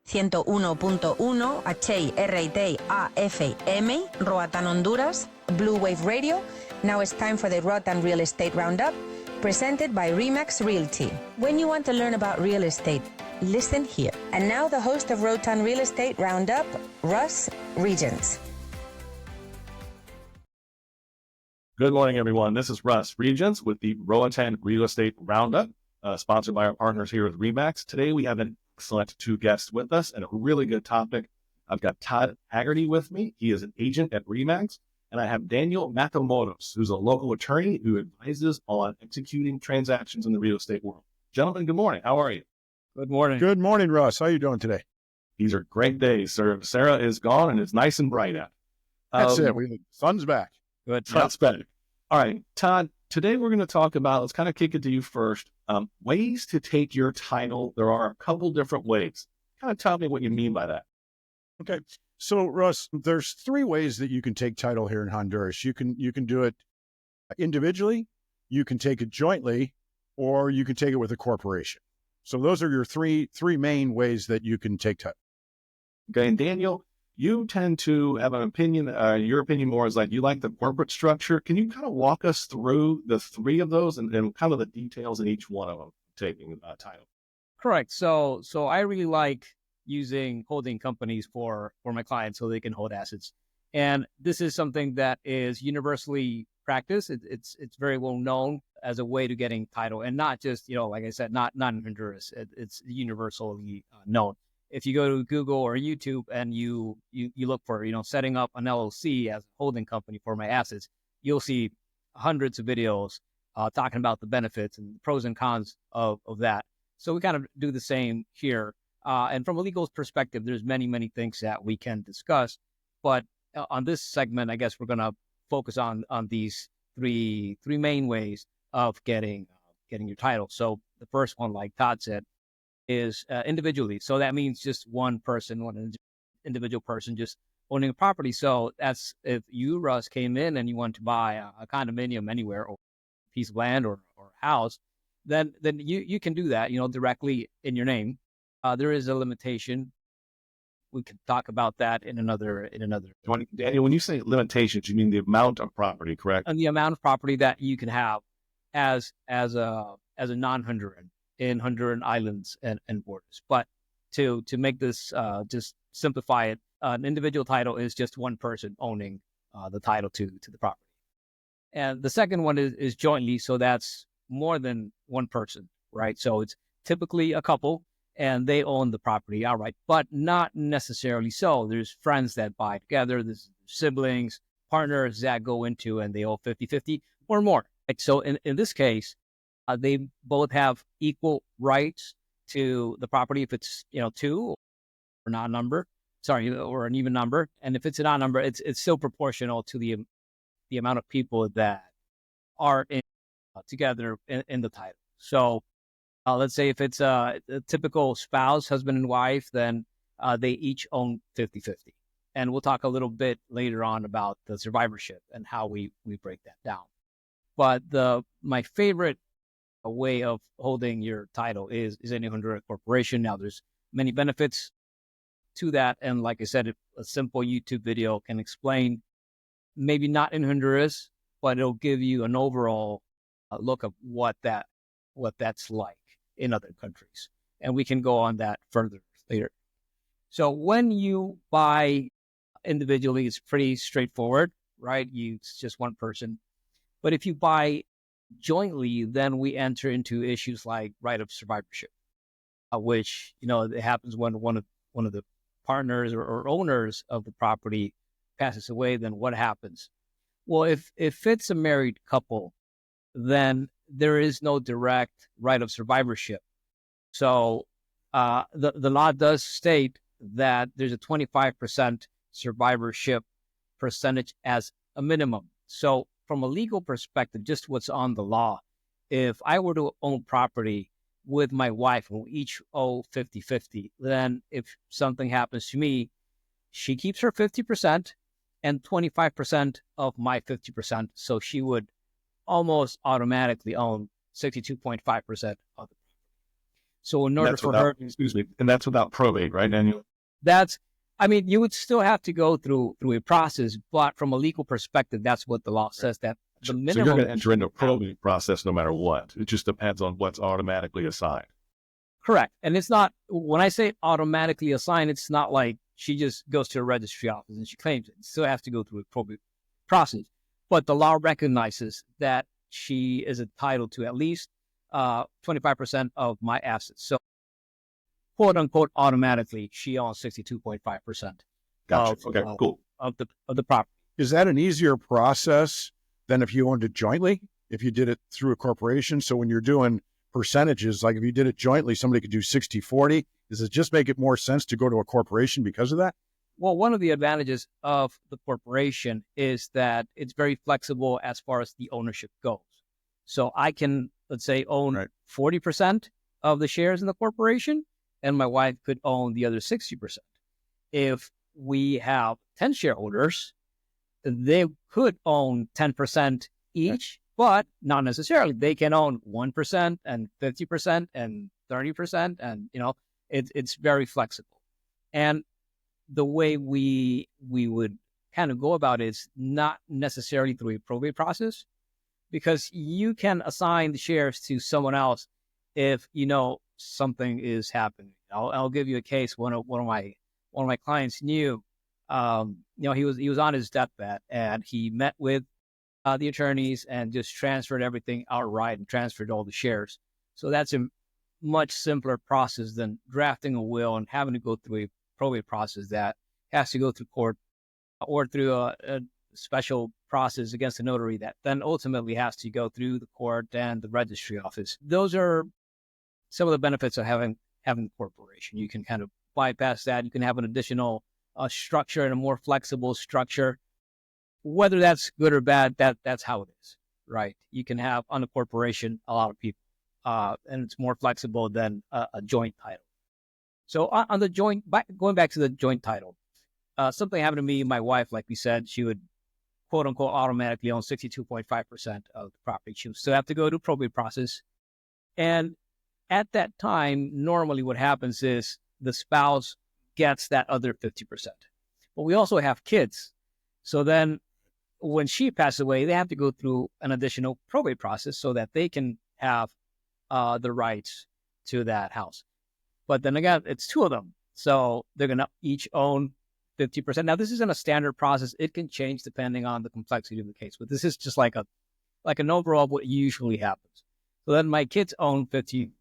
101.1 HRT AFM, Roatan, Honduras, Blue Wave Radio. Now it's time for the Roatan Real Estate Roundup, presented by ReMax Realty. When you want to learn about real estate, listen here. And now the host of Roatan Real Estate Roundup, Russ Regentz. Good morning, everyone. This is Russ Regentz with the Roatan Real Estate Roundup, sponsored by our partners here at ReMax. Today, we have an excellent two guests with us and a really good topic. I've got Todd Hagerty with me. He is an agent at ReMax. And I have Daniel Matamoros, who's a local attorney who advises on executing transactions in the real estate world. Gentlemen, good morning. How are you? Good morning. Good morning, Russ. How are you doing today? These are great days, sir. Sarah is gone and it's nice and bright out. That's it. The sun's back. Good. Sun's back. All right, Todd, today we're going to talk about, let's kind of kick it to you first, ways to take your title. There are a couple different ways. Kind of tell me what you mean by that. Okay. So, Russ, there's three ways that you can take title here in Honduras. You can do it individually, you can take it jointly, or you can take it with a corporation. So those are your three main ways that you can take title. Okay, and Daniel, you tend to have an opinion, your opinion more is like you like the corporate structure. Can you kind of walk us through the three of those and kind of the details in each one of them taking title? Correct. So I really like using holding companies for my clients so they can hold assets. And this is something that is universally practiced. It's very well known as a way to getting title, and not just, like I said, not in Honduras. It's universally known. If you go to Google or YouTube and you look for, setting up an LLC as a holding company for my assets, you'll see hundreds of videos talking about the benefits and the pros and cons of that. So we kind of do the same here. And from a legal perspective, there's many things that we can discuss. But on this segment, I guess we're going to focus on these three main ways of getting your title. So the first one, like Todd said, is individually. So that means just one individual person just owning a property. So that's if you, Russ, came in and you want to buy a condominium anywhere or a piece of land or house, then you can do that, directly in your name. There is a limitation. We can talk about that in another. Daniel, when you say limitations, you mean the amount of property, correct? And the amount of property that you can have as a non-Honduran in Honduran islands and borders. But to make this just simplify it, an individual title is just one person owning the title to the property. And the second one is jointly, so that's more than one person, right? So it's typically a couple and they own the property outright, but not necessarily so. There's friends that buy together, there's siblings, partners that go into and they own 50-50 or more. Right? So in this case, they both have equal rights to the property if it's, two or not number, or an even number. And if it's an odd number, it's still proportional to the amount of people that are together in the title. So let's say if it's a typical spouse, husband and wife, then they each own 50-50. And we'll talk a little bit later on about the survivorship and how we break that down. But my favorite way of holding your title is any Honduran corporation. Now, there's many benefits to that. And like I said, a simple YouTube video can explain, maybe not in Honduras, but it'll give you an overall look of what that's like in other countries. And we can go on that further later. So when you buy individually, it's pretty straightforward, right? It's just one person. But if you buy jointly, then we enter into issues like right of survivorship, which, it happens when one of the partners or owners of the property passes away. Then what happens? Well, if it's a married couple, then there is no direct right of survivorship. So the law does state that there's a 25% survivorship percentage as a minimum. So from a legal perspective, just what's on the law, if I were to own property with my wife and we each owe 50-50, then if something happens to me, she keeps her 50% and 25% of my 50%. So she would almost automatically own 62.5% of it. So in order for her, excuse me, and that's without probate, right, Daniel? You would still have to go through a process, but from a legal perspective, that's what the law says, that the minimum. So you're going to enter into a probate process no matter what. It just depends on what's automatically assigned. Correct. And it's not, when I say automatically assigned, it's not like she just goes to a registry office and she claims it. You still have to go through a probate process. But the law recognizes that she is entitled to at least 25% of my assets. So, quote unquote, automatically, she owns 62.5%. Gotcha. Okay, cool. Of the property. Is that an easier process than if you owned it jointly? If you did it through a corporation? So when you're doing percentages, like if you did it jointly, somebody could do 60-40. Does it just make it more sense to go to a corporation because of that? Well, one of the advantages of the corporation is that it's very flexible as far as the ownership goes. So I can, let's say, own 40% of the shares in the corporation, and my wife could own the other 60%. If we have 10 shareholders, they could own 10% each, but not necessarily. They can own 1% and 50% and 30%, and it's very flexible. And the way we would kind of go about it is not necessarily through a probate process, because you can assign the shares to someone else if something is happening. I'll give you a case. One of my clients knew, he was on his deathbed, and he met with the attorneys and just transferred everything outright and transferred all the shares. So that's a much simpler process than drafting a will and having to go through a probate process that has to go through court or through a special process against a notary that then ultimately has to go through the court and the registry office. Those are some of the benefits of having a corporation. You can kind of bypass that. You can have an additional structure and a more flexible structure. Whether that's good or bad, that's how it is, right? You can have on a corporation a lot of people, and it's more flexible than a joint title. So on the joint, going back to the joint title, something happened to me. My wife, like we said, she would quote unquote automatically own 62.5% of the property. She would still have to go to probate process. And at that time, normally what happens is the spouse gets that other 50%. But we also have kids. So then when she passes away, they have to go through an additional probate process so that they can have the rights to that house. But then again, it's two of them. So they're going to each own 50%. Now, this isn't a standard process. It can change depending on the complexity of the case. But this is just like an overall of what usually happens. So then my kids own 50,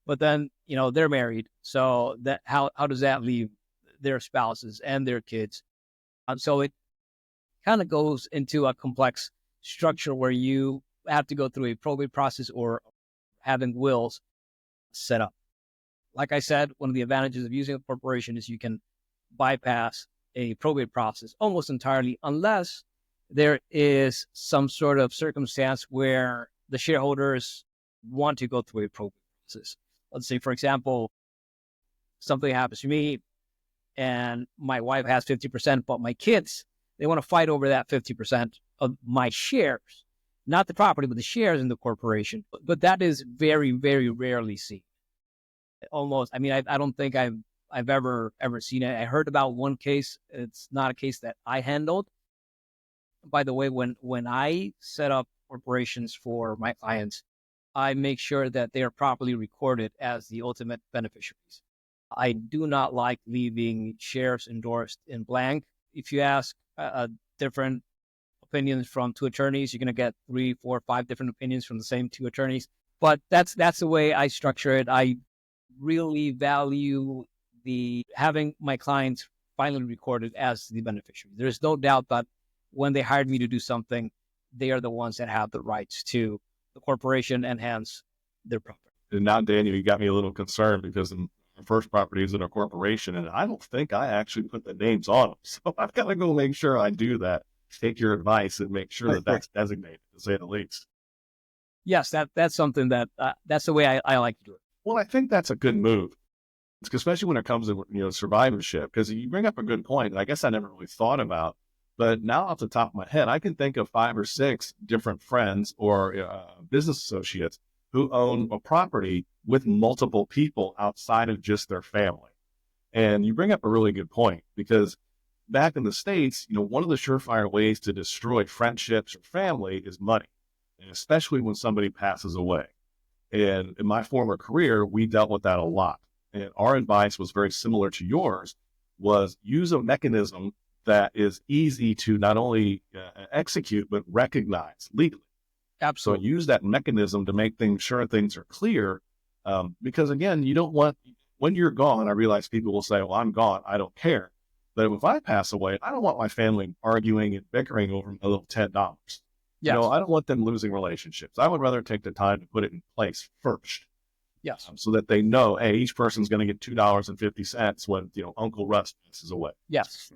but then, they're married. So that how does that leave their spouses and their kids? So it kind of goes into a complex structure where you have to go through a probate process or having wills set up. Like I said, one of the advantages of using a corporation is you can bypass a probate process almost entirely, unless there is some sort of circumstance where the shareholders want to go through a probate process. Let's say, for example, something happens to me and my wife has 50%, but my kids, they want to fight over that 50% of my shares, not the property, but the shares in the corporation. But that is very, very rarely seen. Almost, I don't think I've ever seen it. I heard about one case. It's not a case that I handled. By the way, when I set up corporations for my clients, I make sure that they are properly recorded as the ultimate beneficiaries. I do not like leaving shares endorsed in blank. If you ask different opinions from two attorneys, you're going to get 3, 4, 5 different opinions from the same two attorneys. But that's the way I structure it. I really value having my clients finally recorded as the beneficiary. There's no doubt that when they hired me to do something, they are the ones that have the rights to the corporation and hence their property. And now, Daniel, you got me a little concerned because our first property is in a corporation, and I don't think I actually put the names on them. So I've got to go make sure I do that. Take your advice and make sure that that's designated, to say the least. Yes, that's something that's the way I like to do it. Well, I think that's a good move, especially when it comes to survivorship, because you bring up a good point that I guess I never really thought about. But now off the top of my head, I can think of 5 or 6 different friends or business associates who own a property with multiple people outside of just their family. And you bring up a really good point, because back in the States, one of the surefire ways to destroy friendships or family is money, and especially when somebody passes away. And in my former career, we dealt with that a lot. And our advice was very similar to yours, was use a mechanism that is easy to not only execute, but recognize legally. Absolutely. So use that mechanism to make sure things are clear. Because again, you don't want, when you're gone, I realize people will say, well, I'm gone, I don't care. But if I pass away, I don't want my family arguing and bickering over a little $10. Yes. I don't want them losing relationships. I would rather take the time to put it in place first. Yes. So that they know, hey, each person's going to get $2.50 when, Uncle Russ passes away. Yes.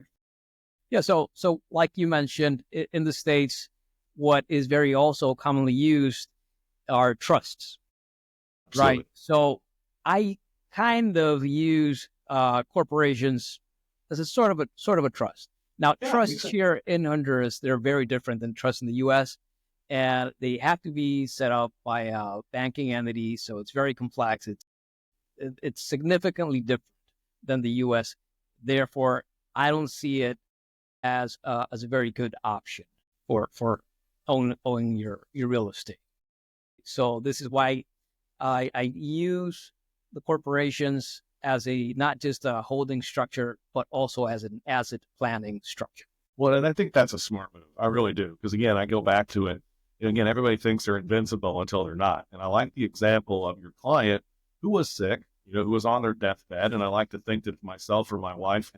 Yeah. So like you mentioned, in the States, what is very also commonly used are trusts. Absolutely. Right. So I kind of use corporations as a sort of a trust. Now, trusts here in Honduras, they're very different than trusts in the U.S., and they have to be set up by a banking entity, so it's very complex. It's significantly different than the U.S. Therefore, I don't see it as a very good option for owning your real estate. So this is why I use the corporations as not just a holding structure, but also as an asset planning structure. Well, and I think that's a smart move. I really do. Because again, I go back to it. And again, everybody thinks they're invincible until they're not. And I like the example of your client who was sick, who was on their deathbed. And I like to think that if myself or my wife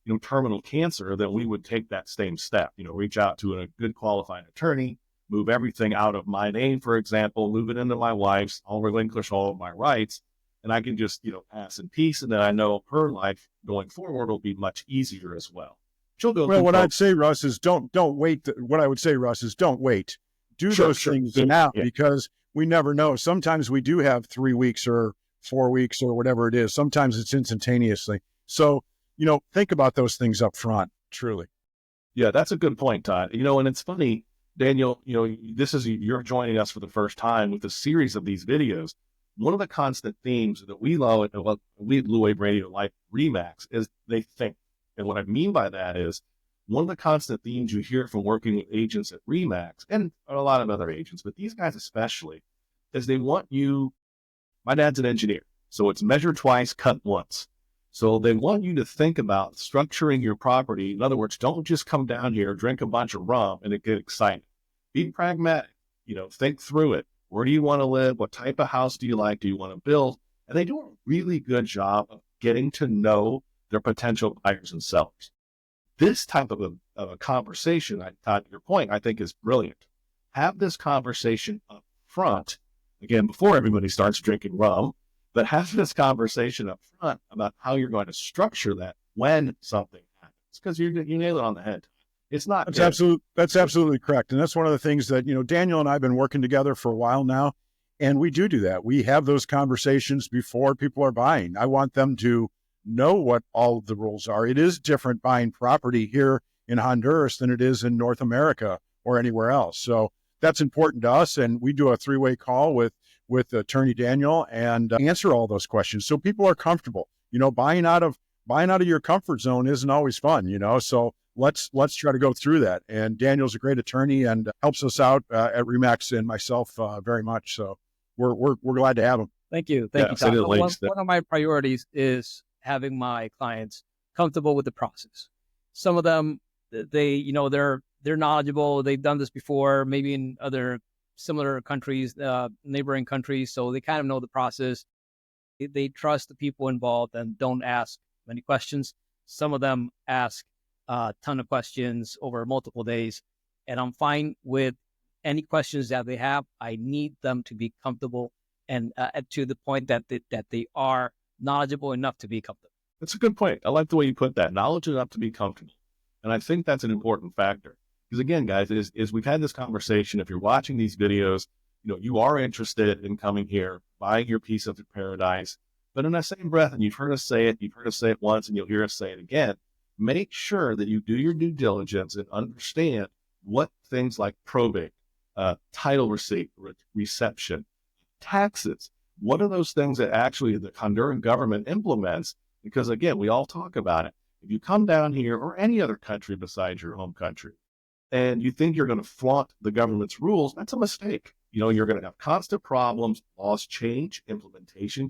had, terminal cancer, then we would take that same step, reach out to a good qualified attorney, move everything out of my name, for example, move it into my wife's, I'll relinquish all of my rights, and I can just, pass in peace. And then I know her life going forward will be much easier as well. She'll go. Well, what I'd say, Russ, is don't wait. What I would say, Russ, is don't wait. Do those things now, because we never know. Sometimes we do have 3 weeks or 4 weeks or whatever it is. Sometimes it's instantaneously. So, think about those things up front, truly. Yeah, that's a good point, Todd. And it's funny, Daniel, you're joining us for the first time with a series of these videos. One of the constant themes that we love at Blue Wave Radio, like ReMax, is they think. And what I mean by that is, one of the constant themes you hear from working with agents at ReMax, and a lot of other agents, but these guys especially, is they want you, my dad's an engineer, so it's measure twice, cut once. So they want you to think about structuring your property. In other words, don't just come down here, drink a bunch of rum, and get excited. Be pragmatic, think through it. Where do you want to live? What type of house do you like? Do you want to build? And they do a really good job of getting to know their potential buyers and sellers. This type of a conversation, Todd, your point, I think is brilliant. Have this conversation up front, again, before everybody starts drinking rum, but have this conversation up front about how you're going to structure that when something happens. Because you nail it on the head. It's not. That's absolutely correct. And that's one of the things that, Daniel and I have been working together for a while now, and we do that. We have those conversations before people are buying. I want them to know what all of the rules are. It is different buying property here in Honduras than it is in North America or anywhere else. So that's important to us. And we do a 3-way call with Attorney Daniel and answer all those questions. So people are comfortable, buying out of your comfort zone isn't always fun, so let's try to go through that. And Daniel's a great attorney and helps us out at ReMax and myself very much. So we're glad to have him. Thank you. Thank you, Todd. One of my priorities is having my clients comfortable with the process. Some of them, they're knowledgeable. They've done this before, maybe in other similar countries, neighboring countries. So they kind of know the process. They trust the people involved and don't ask many questions. Some of them ask a ton of questions over multiple days. And I'm fine with any questions that they have. I need them to be comfortable and to the point that they are knowledgeable enough to be comfortable. That's a good point. I like the way you put that. Knowledge enough to be comfortable. And I think that's an important factor. Because again, guys, is we've had this conversation. If you're watching these videos, you are interested in coming here, buying your piece of paradise. But in that same breath, and you've heard us say it once, and you'll hear us say it again, make sure that you do your due diligence and understand what things like probate, title receipt, reception, taxes. What are those things that actually the Honduran government implements? Because again, we all talk about it. If you come down here or any other country besides your home country, and you think you're going to flaunt the government's rules, that's a mistake. You're going to have constant problems, laws change, implementation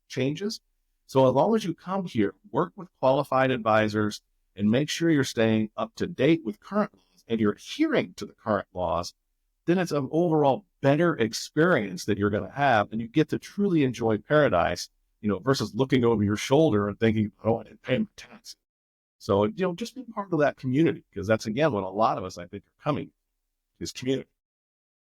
changes. So as long as you come here, work with qualified advisors and make sure you're staying up to date with current laws and you're adhering to the current laws, then it's an overall better experience that you're going to have, and you get to truly enjoy paradise, versus looking over your shoulder and thinking, oh, I didn't pay my taxes. So, just be part of that community, because that's, again, what a lot of us, I think, are coming, is community.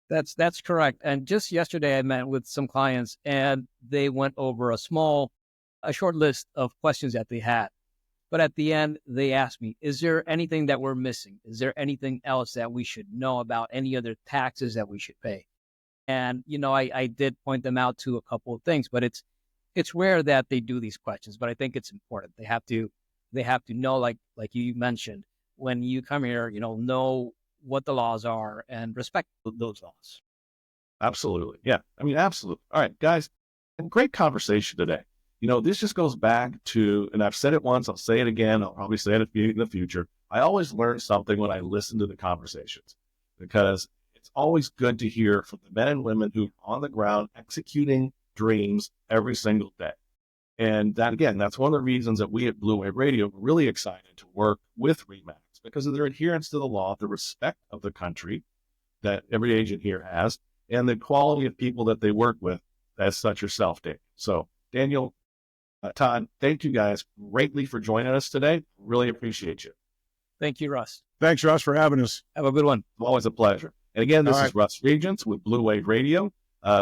That's correct. And just yesterday, I met with some clients, and they went over a short list of questions that they had. But at the end, they asked me, is there anything that we're missing? Is there anything else that we should know about, any other taxes that we should pay? And, I did point them out to a couple of things, but it's rare that they do these questions, but I think it's important. They have to know, like you mentioned, when you come here, know what the laws are and respect those laws. Absolutely. Yeah. Absolutely. All right, guys, great conversation today. This just goes back to, and I've said it once, I'll say it again, I'll probably say it in the future. I always learn something when I listen to the conversations, because it's always good to hear from the men and women who are on the ground executing dreams every single day. And that, again, that's one of the reasons that we at Blue Wave Radio are really excited to work with ReMax, because of their adherence to the law, the respect of the country that every agent here has, and the quality of people that they work with, as such yourself, Daniel. So, Daniel, Todd, thank you guys greatly for joining us today. Really appreciate you. Thank you, Russ. Thanks, Russ, for having us. Have a good one. Always a pleasure. And again, this is Russ Regentz with Blue Wave Radio.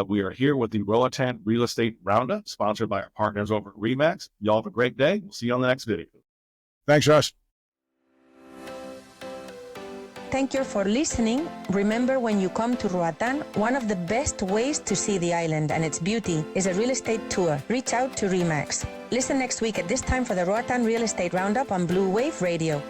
We are here with the Roatan Real Estate Roundup, sponsored by our partners over at ReMax. Y'all have a great day. We'll see you on the next video. Thanks, Russ. Thank you for listening. Remember, when you come to Roatan, one of the best ways to see the island and its beauty is a real estate tour. Reach out to ReMax. Listen next week at this time for the Roatan Real Estate Roundup on Blue Wave Radio.